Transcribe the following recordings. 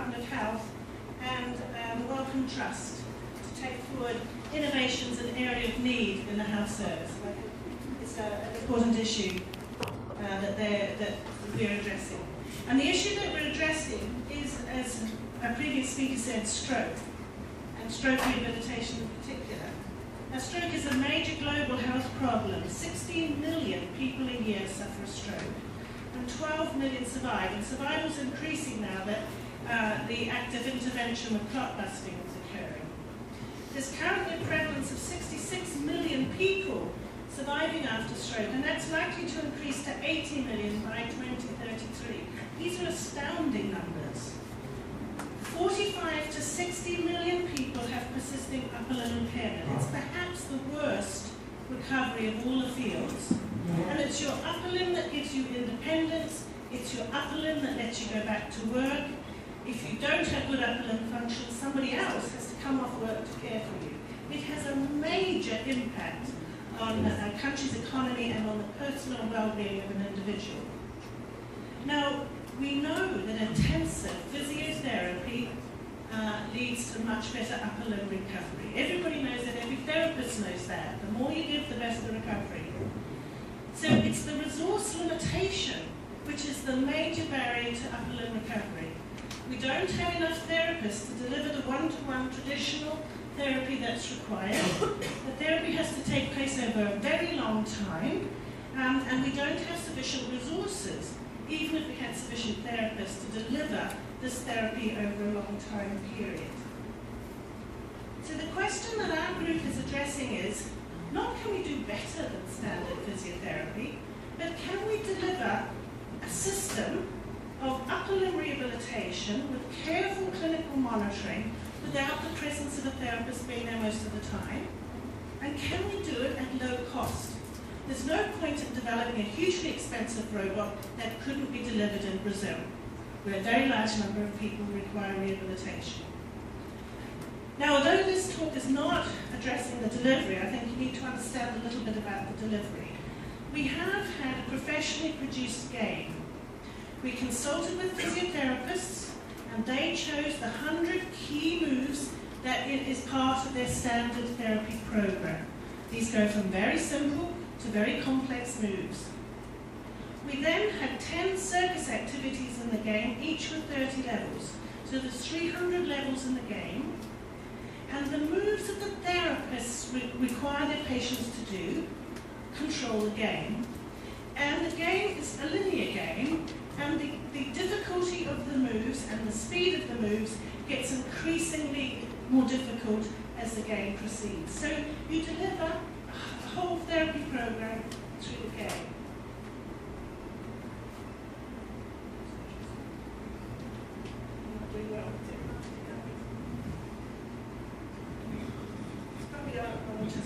Department of Health and Wellcome Trust to take forward innovations in the area of need in the health service. It's an important issue that we're addressing. And the issue that we're addressing is, as a previous speaker said, stroke, and stroke rehabilitation in particular. Now, stroke is a major global health problem. 16 million people a year suffer a stroke, and 12 million survive. And survival is increasing now that the active intervention with clot busting is occurring. There's currently a prevalence of 66 million people surviving after stroke, and that's likely to increase to 80 million by 2033. These are astounding numbers. 45 to 60 million people have persisting upper limb impairment. It's perhaps the worst recovery of all the fields. And it's your upper limb that gives you independence. It's your upper limb that lets you go back to work. If you don't have good upper limb function, somebody else has to come off work to care for you. It has a major impact on a country's economy and on the personal well-being of an individual. Now, we know that intensive physiotherapy leads to much better upper limb recovery. Everybody knows that, every therapist knows that. The more you give, the better the recovery. So it's the resource limitation which is the major barrier to upper limb recovery. We don't have enough therapists to deliver the one-to-one traditional therapy that's required. The therapy has to take place over a very long time, and we don't have sufficient resources, even if we had sufficient therapists to deliver this therapy over a long time period. So the question that our group is addressing is, not can we do better than standard physiotherapy, but can we deliver a system of upper limb rehabilitation with careful clinical monitoring without the presence of a therapist being there most of the time? And can we do it at low cost? There's no point in developing a hugely expensive robot that couldn't be delivered in Brazil, where a very large number of people require rehabilitation. Now, although this talk is not addressing the delivery, I think you need to understand a little bit about the delivery. We have had a professionally produced game. We consulted with physiotherapists, and they chose the 100 key moves that is part of their standard therapy program. These go from very simple to very complex moves. We then had 10 circus activities in the game, each with 30 levels. So there's 300 levels in the game, and the moves that the therapists require their patients to do control the game. And the game is a linear game, and the difficulty of the moves and the speed of the moves gets increasingly more difficult as the game proceeds. So you deliver a whole therapy program through the game.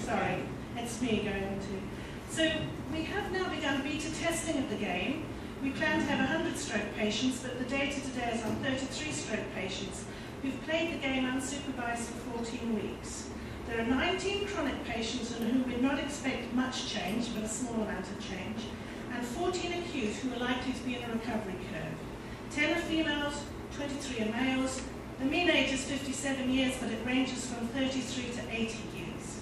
Sorry, it's me going to. So we have now begun beta testing of the game. We plan to have 100 stroke patients, but the data today is on 33 stroke patients who've played the game unsupervised for 14 weeks. There are 19 chronic patients in whom we'd not expect much change, but a small amount of change, and 14 acute who are likely to be in a recovery curve. 10 are females, 23 are males. The mean age is 57 years, but it ranges from 33 to 80 years.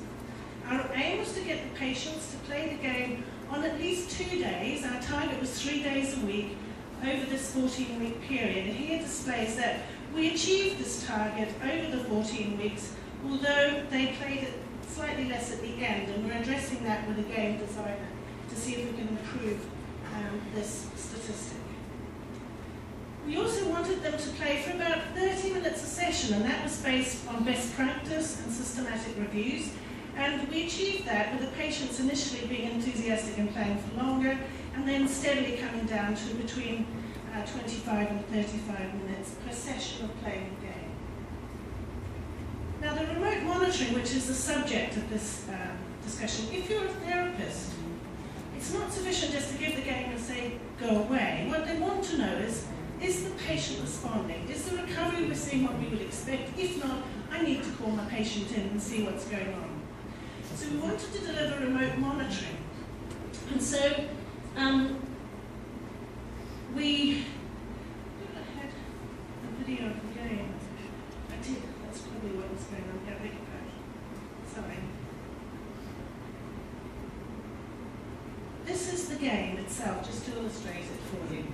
Our aim was to get the patients to play the game on at least 2 days. Our target was 3 days a week over this 14-week period. And here displays that we achieved this target over the 14 weeks, although they played it slightly less at the end, and we're addressing that with a game designer to see if we can improve this statistic. We also wanted them to play for about 30 minutes a session, and that was based on best practice and systematic reviews. And we achieved that with the patients initially being enthusiastic and playing for longer, and then steadily coming down to between 25 and 35 minutes per session of playing the game. Now, the remote monitoring, which is the subject of this discussion, if you're a therapist, it's not sufficient just to give the game and say, go away. What they want to know is the patient responding? Is the recovery we're seeing what we would expect? If not, I need to call my patient in and see what's going on. So we wanted to deliver remote monitoring. And so we idea of the game. I did, that's probably what was going on. Yeah, beg your pardon. Sorry. This is the game itself, just to illustrate it for you.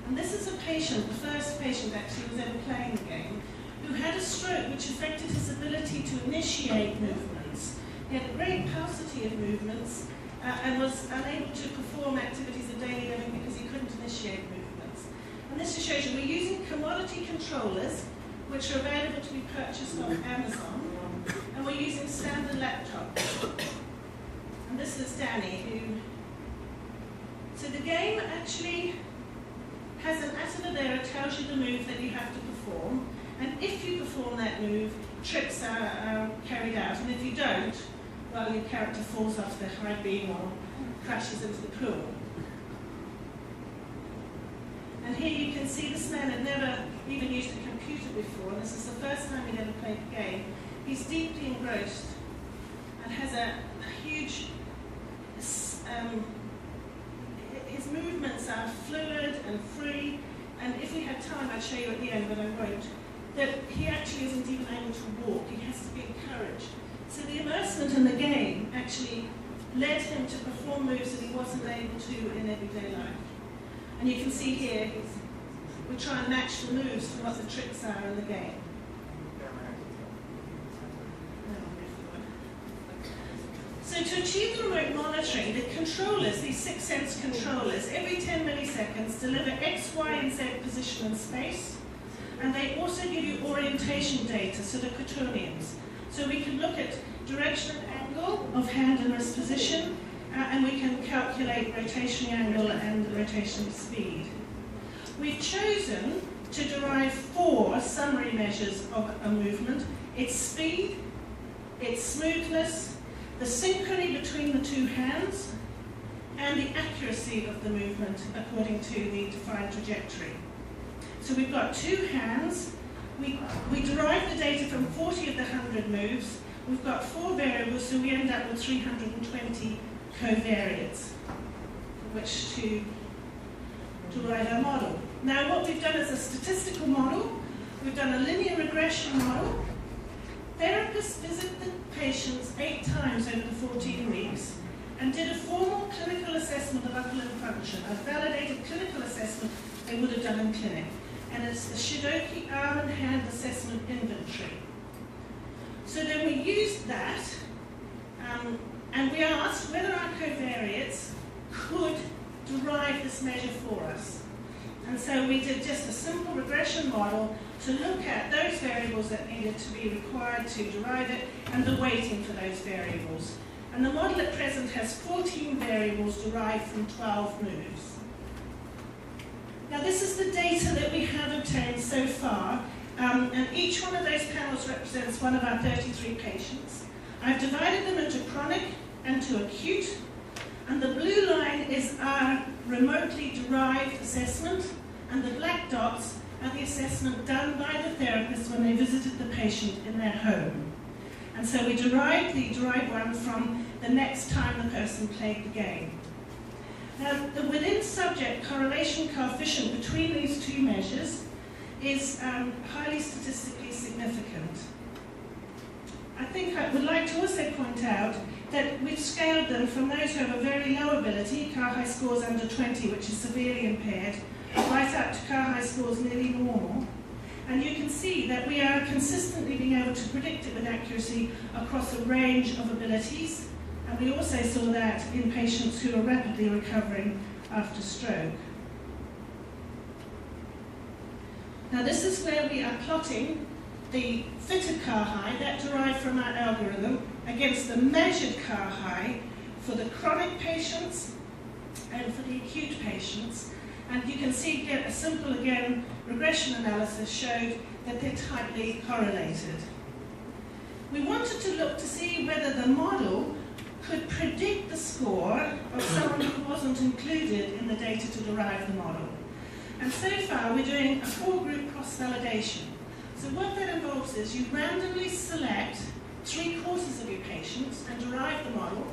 And this is a patient, the first patient actually was ever playing the game, who had a stroke which affected his ability to initiate movements. He had a great paucity of movements and was unable to perform activities of daily living because he couldn't initiate movements. And this just shows you we're using commodity controllers which are available to be purchased off Amazon, and we're using standard laptops. And this is Danny, who... So the game actually has an asset there that tells you the move that you have to perform, and if you perform that move, tricks are carried out, and if you don't, well, your character falls off the high beam or crashes into the pool. And here you can see this man had never even used a computer before, and this is the first time he'd ever played the game. He's deeply engrossed and has a huge... his movements are fluid and free, and if we had time I'd show you at the end, but I won't, that he actually isn't even able to walk, he has to be encouraged. So the immersement in the game actually led him to perform moves that he wasn't able to in everyday life. And you can see here, we try and match the moves to what the tricks are in the game. So to achieve the remote monitoring, the controllers, these 6 sense controllers, every 10 milliseconds deliver X, Y, and Z position in space, and they also give you orientation data, so the quaternions. So we can look at direction and angle of hand and wrist position, and we can calculate rotation angle and rotation speed. We've chosen to derive 4 summary measures of a movement: its speed, its smoothness, the synchrony between the 2 hands, and the accuracy of the movement according to the defined trajectory. So we've got 2 hands. We derive the data from 40 of the 100 moves. We've got 4 variables, so we end up with 320 covariates from which to derive our model. Now what we've done is a statistical model. We've done a linear regression model. Therapists visit the patients 8 times over the 14 weeks and did a formal clinical assessment of upper limb function, a validated clinical assessment they would have done in clinic. And it's the Chedoke arm and hand assessment inventory. So then we used that, and we asked whether our covariates could derive this measure for us. And so we did just a simple regression model to look at those variables that needed to be required to derive it and the weighting for those variables. And the model at present has 14 variables derived from 12 moves. Now this is the data that we have obtained so far, and each one of those panels represents one of our 33 patients. I've divided them into chronic and to acute, and the blue line is our remotely derived assessment, and the black dots are the assessment done by the therapist when they visited the patient in their home. And so we derived the derived one from the next time the person played the game. Now, the within-subject correlation coefficient between these 2 measures is highly statistically significant. I think I would like to also point out that we've scaled them from those who have a very low ability, CAHAI scores under 20, which is severely impaired, right up to CAHAI scores nearly normal. And you can see that we are consistently being able to predict it with accuracy across a range of abilities. And we also saw that in patients who are rapidly recovering after stroke. Now this is where we are plotting the fitted CAHAI, that derived from our algorithm, against the measured CAHAI for the chronic patients and for the acute patients. And you can see again, a simple regression analysis showed that they're tightly correlated. We wanted to look to see whether the model could predict the score of someone who wasn't included in the data to derive the model. And so far we're doing a 4-group cross-validation. So what that involves is you randomly select 3/4 of your patients and derive the model,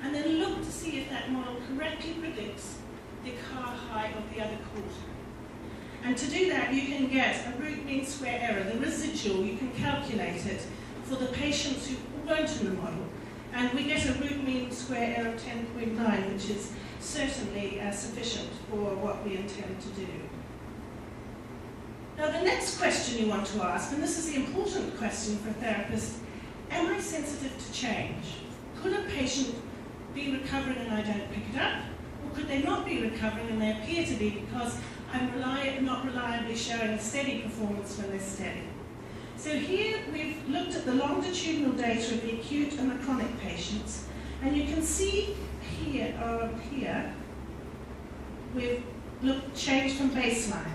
and then look to see if that model correctly predicts the CAHAI of the other quarter. And to do that you can get a root mean square error, the residual, you can calculate it for the patients who weren't in the model. And we get a root mean square error of 10.9, which is certainly sufficient for what we intend to do. Now, the next question you want to ask, and this is the important question for a therapist, am I sensitive to change? Could a patient be recovering and I don't pick it up? Or could they not be recovering and they appear to be because I'm not reliably showing a steady performance when they're steady? So here we've looked at the longitudinal data of the acute and the chronic patients, and you can see here, we've changed from baseline.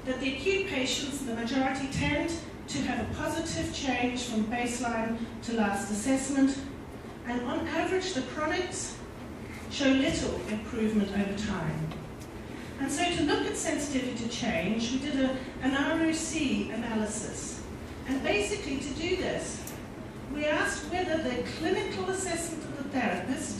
That the acute patients, the majority, tend to have a positive change from baseline to last assessment, and on average the chronics show little improvement over time. And so to look at sensitivity to change, we did an ROC analysis. And basically to do this, we asked whether the clinical assessment of the therapist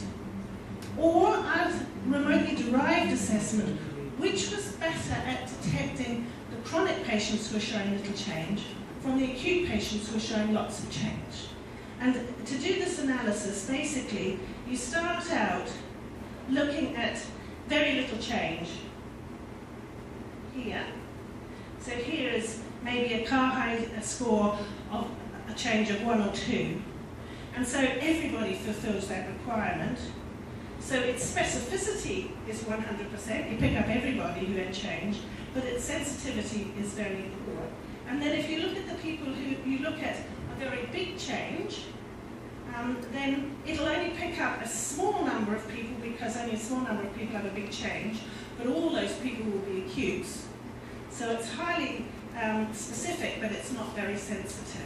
or our remotely derived assessment, which was better at detecting the chronic patients who are showing little change from the acute patients who are showing lots of change. And to do this analysis, basically, you start out looking at very little change here. So here is maybe a CAHAI score of a change of 1 or 2. And so everybody fulfills that requirement. So its specificity is 100%. You pick up everybody who had change, but its sensitivity is very poor. And then if you look at the people who you look at a very big change, then it'll only pick up a small number of people because only a small number of people have a big change, but all those people will be acutes. So it's highly specific, but it's not very sensitive.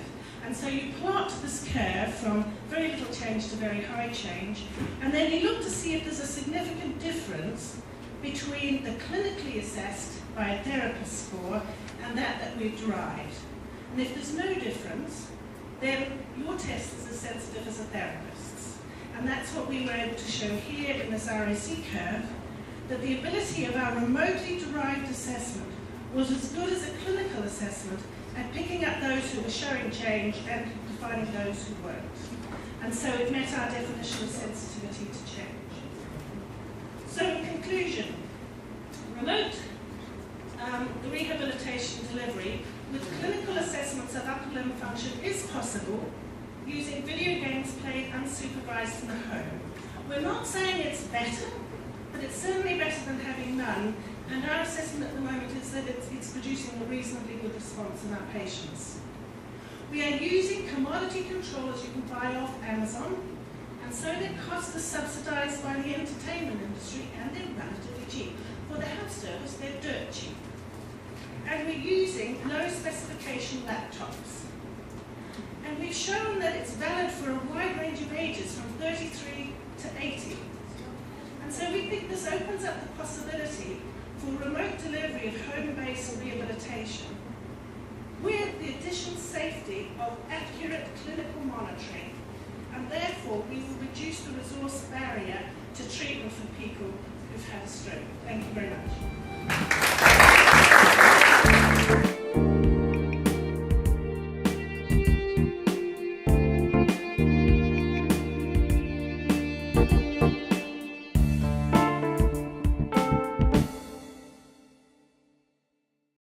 And so you plot this curve from very little change to very high change, and then you look to see if there's a significant difference between the clinically assessed by a therapist score and that we've derived. And if there's no difference, then your test is as sensitive as a therapist's. And that's what we were able to show here in this ROC curve, that the ability of our remotely derived assessment was as good as a clinical assessment at picking up those who were showing change and defining those who weren't. And so it met our definition of sensitivity to change. So in conclusion, remote the rehabilitation delivery with clinical assessments of upper limb function is possible using video games played unsupervised in the home. We're not saying it's better, but it's certainly better than having none. And our assessment at the moment is that it's producing a reasonably good response in our patients. We are using commodity controllers you can buy off Amazon, and so their cost is subsidized by the entertainment industry, and they're relatively cheap. For the health service, they're dirt cheap. And we're using low specification laptops. And we've shown that it's valid for a wide range of ages, from 33 to 80. And so we think this opens up the possibility for remote delivery of home-based rehabilitation with the additional safety of accurate clinical monitoring, and therefore we will reduce the resource barrier to treatment for people who've had a stroke. Thank you very much.